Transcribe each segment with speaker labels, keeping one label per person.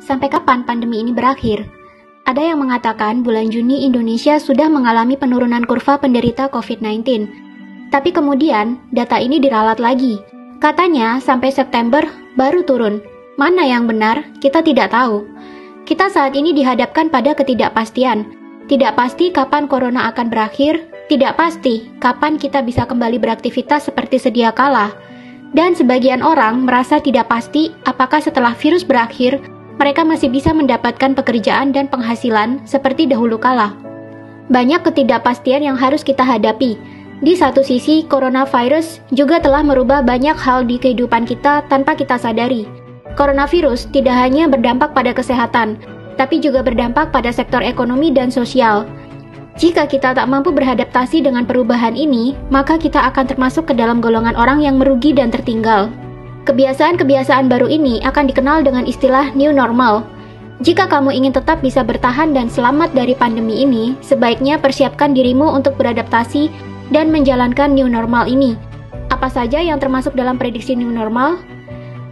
Speaker 1: Sampai kapan pandemi ini berakhir? Ada yang mengatakan bulan Juni Indonesia sudah mengalami penurunan kurva penderita COVID-19. Tapi kemudian data ini diralat lagi. Katanya sampai September baru turun. Mana yang benar? Kita tidak tahu. Kita saat ini dihadapkan pada ketidakpastian. Tidak pasti kapan corona akan berakhir, tidak pasti kapan kita bisa kembali beraktivitas seperti sedia kala. Dan sebagian orang merasa tidak pasti apakah setelah virus berakhir, mereka masih bisa mendapatkan pekerjaan dan penghasilan seperti dahulu kala. Banyak ketidakpastian yang harus kita hadapi. Di satu sisi, coronavirus juga telah merubah banyak hal di kehidupan kita tanpa kita sadari. Coronavirus tidak hanya berdampak pada kesehatan, tapi juga berdampak pada sektor ekonomi dan sosial. Jika kita tak mampu beradaptasi dengan perubahan ini, maka kita akan termasuk ke dalam golongan orang yang merugi dan tertinggal. Kebiasaan-kebiasaan baru ini akan dikenal dengan istilah new normal. Jika kamu ingin tetap bisa bertahan dan selamat dari pandemi ini, sebaiknya persiapkan dirimu untuk beradaptasi dan menjalankan new normal ini. Apa saja yang termasuk dalam prediksi new normal?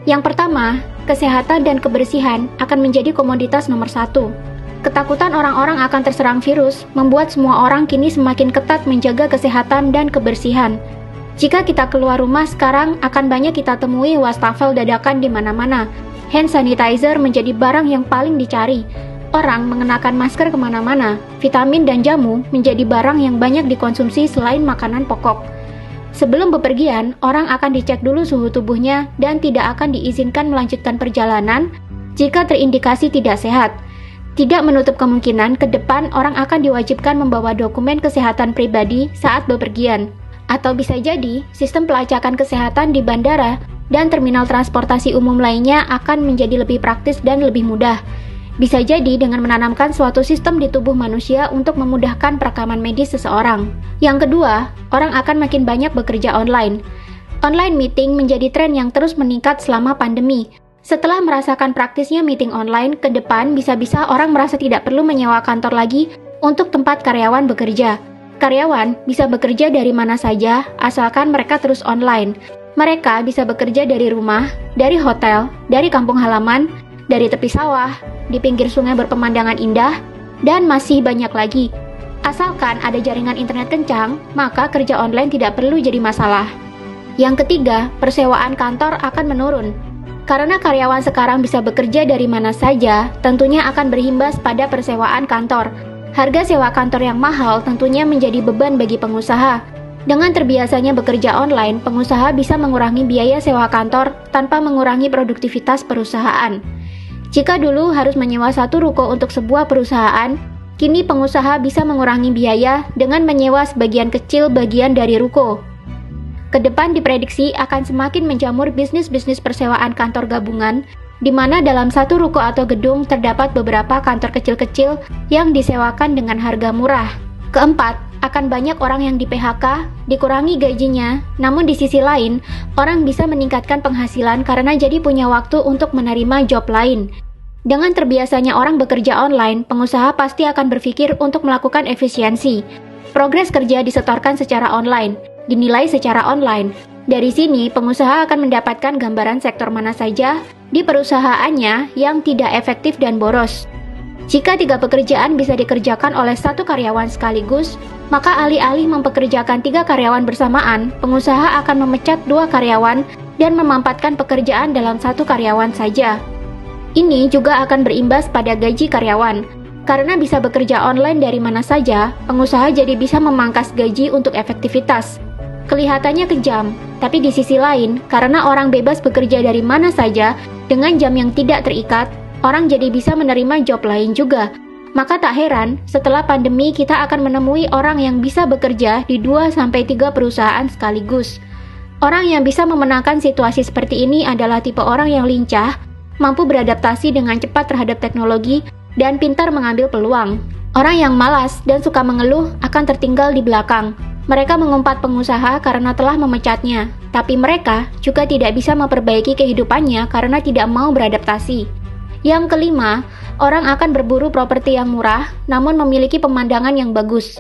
Speaker 1: Yang pertama, kesehatan dan kebersihan akan menjadi komoditas nomor 1. Ketakutan orang-orang akan terserang virus membuat semua orang kini semakin ketat menjaga kesehatan dan kebersihan. Jika kita keluar rumah sekarang, akan banyak kita temui wastafel dadakan di mana-mana. Hand sanitizer menjadi barang yang paling dicari. Orang mengenakan masker kemana-mana. Vitamin dan jamu menjadi barang yang banyak dikonsumsi selain makanan pokok. Sebelum bepergian, orang akan dicek dulu suhu tubuhnya dan tidak akan diizinkan melanjutkan perjalanan jika terindikasi tidak sehat. Tidak menutup kemungkinan ke depan orang akan diwajibkan membawa dokumen kesehatan pribadi saat bepergian. Atau bisa jadi, sistem pelacakan kesehatan di bandara dan terminal transportasi umum lainnya akan menjadi lebih praktis dan lebih mudah. Bisa jadi dengan menanamkan suatu sistem di tubuh manusia untuk memudahkan perekaman medis seseorang. Yang kedua, orang akan makin banyak bekerja online. Online meeting menjadi tren yang terus meningkat selama pandemi. Setelah merasakan praktisnya meeting online, ke depan bisa-bisa orang merasa tidak perlu menyewa kantor lagi untuk tempat karyawan bekerja. Karyawan bisa bekerja dari mana saja, asalkan mereka terus online. Mereka bisa bekerja dari rumah, dari hotel, dari kampung halaman, dari tepi sawah, di pinggir sungai berpemandangan indah, dan masih banyak lagi. Asalkan ada jaringan internet kencang, maka kerja online tidak perlu jadi masalah. Yang ketiga, persewaan kantor akan menurun. Karena karyawan sekarang bisa bekerja dari mana saja, tentunya akan berimbas pada persewaan kantor. Harga sewa kantor yang mahal tentunya menjadi beban bagi pengusaha. Dengan terbiasanya bekerja online, pengusaha bisa mengurangi biaya sewa kantor tanpa mengurangi produktivitas perusahaan. Jika dulu harus menyewa satu ruko untuk sebuah perusahaan, kini pengusaha bisa mengurangi biaya dengan menyewa sebagian kecil bagian dari ruko. Kedepan diprediksi akan semakin menjamur bisnis-bisnis persewaan kantor gabungan, di mana dalam satu ruko atau gedung terdapat beberapa kantor kecil-kecil yang disewakan dengan harga murah. Keempat, akan banyak orang yang di-PHK, dikurangi gajinya, namun di sisi lain, orang bisa meningkatkan penghasilan karena jadi punya waktu untuk menerima job lain. Dengan terbiasanya orang bekerja online, pengusaha pasti akan berpikir untuk melakukan efisiensi. Progres kerja disetorkan secara online, dinilai secara online. Dari sini, pengusaha akan mendapatkan gambaran sektor mana saja di perusahaannya yang tidak efektif dan boros. Jika 3 pekerjaan bisa dikerjakan oleh 1 karyawan sekaligus, maka alih-alih mempekerjakan 3 karyawan bersamaan, pengusaha akan memecat 2 karyawan dan memampatkan pekerjaan dalam 1 karyawan saja. Ini juga akan berimbas pada gaji karyawan. Karena bisa bekerja online dari mana saja, pengusaha jadi bisa memangkas gaji untuk efektivitas. Kelihatannya kejam, tapi di sisi lain, karena orang bebas bekerja dari mana saja dengan jam yang tidak terikat, orang jadi bisa menerima job lain juga. Maka tak heran, setelah pandemi kita akan menemui orang yang bisa bekerja di 2-3 perusahaan sekaligus. Orang yang bisa memenangkan situasi seperti ini adalah tipe orang yang lincah, mampu beradaptasi dengan cepat terhadap teknologi, dan pintar mengambil peluang. Orang yang malas dan suka mengeluh akan tertinggal di belakang. Mereka mengumpat pengusaha karena telah memecatnya, tapi mereka juga tidak bisa memperbaiki kehidupannya karena tidak mau beradaptasi. Yang kelima, orang akan berburu properti yang murah namun memiliki pemandangan yang bagus.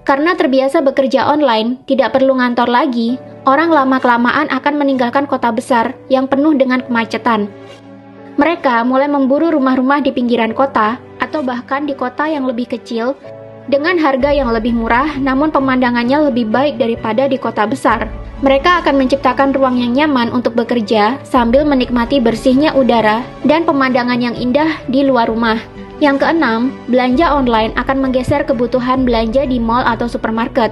Speaker 1: Karena terbiasa bekerja online, tidak perlu ngantor lagi, orang lama-kelamaan akan meninggalkan kota besar yang penuh dengan kemacetan. Mereka mulai memburu rumah-rumah di pinggiran kota atau bahkan di kota yang lebih kecil dengan harga yang lebih murah namun pemandangannya lebih baik daripada di kota besar. Mereka akan menciptakan ruang yang nyaman untuk bekerja sambil menikmati bersihnya udara dan pemandangan yang indah di luar rumah. Yang keenam, belanja online akan menggeser kebutuhan belanja di mall atau supermarket.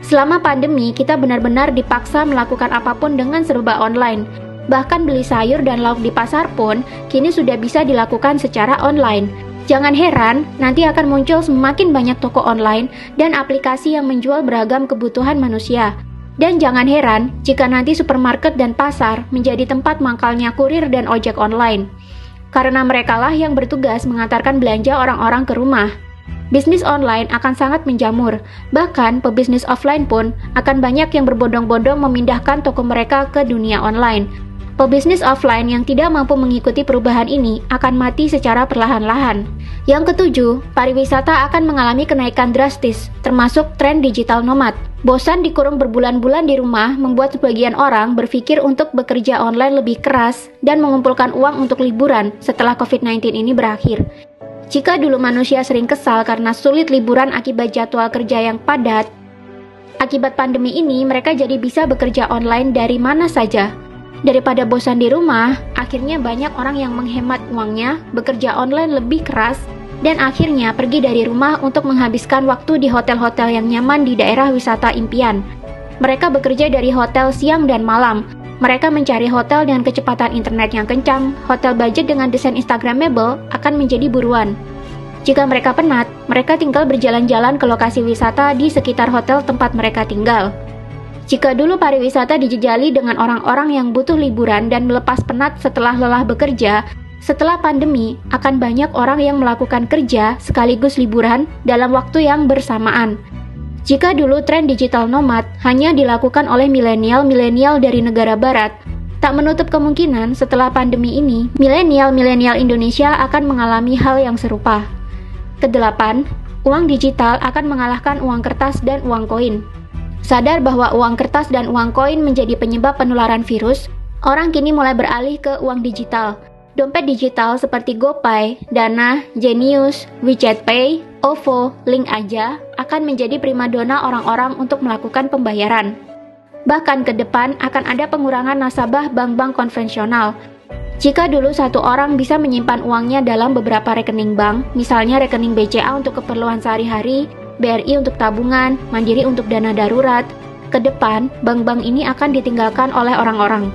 Speaker 1: Selama pandemi, kita benar-benar dipaksa melakukan apapun dengan serba online. Bahkan beli sayur dan lauk di pasar pun kini sudah bisa dilakukan secara online. Jangan heran, nanti akan muncul semakin banyak toko online dan aplikasi yang menjual beragam kebutuhan manusia. Dan jangan heran jika nanti supermarket dan pasar menjadi tempat mangkalnya kurir dan ojek online. Karena merekalah yang bertugas mengantarkan belanja orang-orang ke rumah. Bisnis online akan sangat menjamur, bahkan pebisnis offline pun akan banyak yang berbondong-bondong memindahkan toko mereka ke dunia online. Pebisnis offline yang tidak mampu mengikuti perubahan ini akan mati secara perlahan-lahan. Yang ketujuh, pariwisata akan mengalami kenaikan drastis, termasuk tren digital nomad. Bosan dikurung berbulan-bulan di rumah membuat sebagian orang berpikir untuk bekerja online lebih keras dan mengumpulkan uang untuk liburan setelah COVID-19 ini berakhir. Jika dulu manusia sering kesal karena sulit liburan akibat jadwal kerja yang padat, akibat pandemi ini mereka jadi bisa bekerja online dari mana saja. Daripada bosan di rumah, akhirnya banyak orang yang menghemat uangnya, bekerja online lebih keras, dan akhirnya pergi dari rumah untuk menghabiskan waktu di hotel-hotel yang nyaman di daerah wisata impian. Mereka bekerja dari hotel siang dan malam. Mereka mencari hotel dengan kecepatan internet yang kencang, hotel budget dengan desain Instagramable akan menjadi buruan. Jika mereka penat, mereka tinggal berjalan-jalan ke lokasi wisata di sekitar hotel tempat mereka tinggal. Jika dulu pariwisata dijejali dengan orang-orang yang butuh liburan dan melepas penat setelah lelah bekerja, setelah pandemi akan banyak orang yang melakukan kerja sekaligus liburan dalam waktu yang bersamaan. Jika dulu tren digital nomad hanya dilakukan oleh milenial-milenial dari negara barat, tak menutup kemungkinan setelah pandemi ini, milenial-milenial Indonesia akan mengalami hal yang serupa. Kedelapan, uang digital akan mengalahkan uang kertas dan uang koin. Sadar bahwa uang kertas dan uang koin menjadi penyebab penularan virus, orang kini mulai beralih ke uang digital. Dompet digital seperti GoPay, Dana, Genius, WeChat Pay, OVO, Link Aja akan menjadi primadona orang-orang untuk melakukan pembayaran. Bahkan ke depan akan ada pengurangan nasabah bank-bank konvensional. Jika dulu satu orang bisa menyimpan uangnya dalam beberapa rekening bank, misalnya rekening BCA untuk keperluan sehari-hari, BRI untuk tabungan, Mandiri untuk dana darurat, ke depan bank-bank ini akan ditinggalkan oleh orang-orang.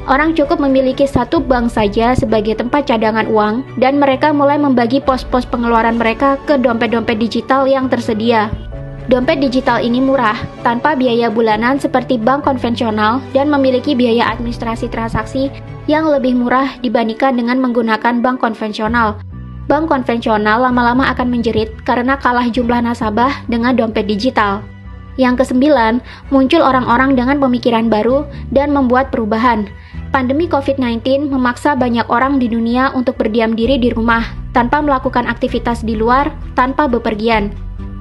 Speaker 1: Orang cukup memiliki satu bank saja sebagai tempat cadangan uang dan mereka mulai membagi pos-pos pengeluaran mereka ke dompet-dompet digital yang tersedia. Dompet digital ini murah, tanpa biaya bulanan seperti bank konvensional dan memiliki biaya administrasi transaksi yang lebih murah dibandingkan dengan menggunakan bank konvensional. Bank konvensional lama-lama akan menjerit karena kalah jumlah nasabah dengan dompet digital. Yang kesembilan, muncul orang-orang dengan pemikiran baru dan membuat perubahan. Pandemi COVID-19 memaksa banyak orang di dunia untuk berdiam diri di rumah, tanpa melakukan aktivitas di luar, tanpa bepergian.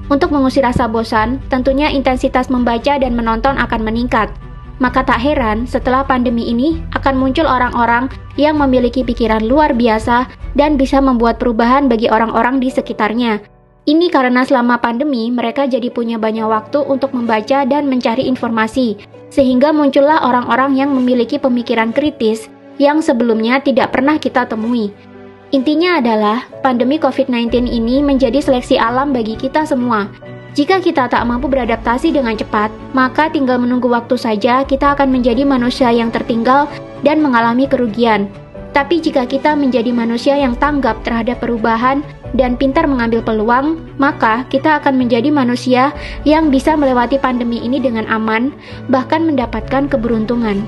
Speaker 1: Untuk mengusir rasa bosan, tentunya intensitas membaca dan menonton akan meningkat. Maka tak heran setelah pandemi ini akan muncul orang-orang yang memiliki pikiran luar biasa dan bisa membuat perubahan bagi orang-orang di sekitarnya. Ini karena selama pandemi mereka jadi punya banyak waktu untuk membaca dan mencari informasi, sehingga muncullah orang-orang yang memiliki pemikiran kritis yang sebelumnya tidak pernah kita temui. Intinya adalah pandemi COVID-19 ini menjadi seleksi alam bagi kita semua. Jika kita tak mampu beradaptasi dengan cepat, maka tinggal menunggu waktu saja kita akan menjadi manusia yang tertinggal dan mengalami kerugian. Tapi jika kita menjadi manusia yang tanggap terhadap perubahan dan pintar mengambil peluang, maka kita akan menjadi manusia yang bisa melewati pandemi ini dengan aman, bahkan mendapatkan keberuntungan.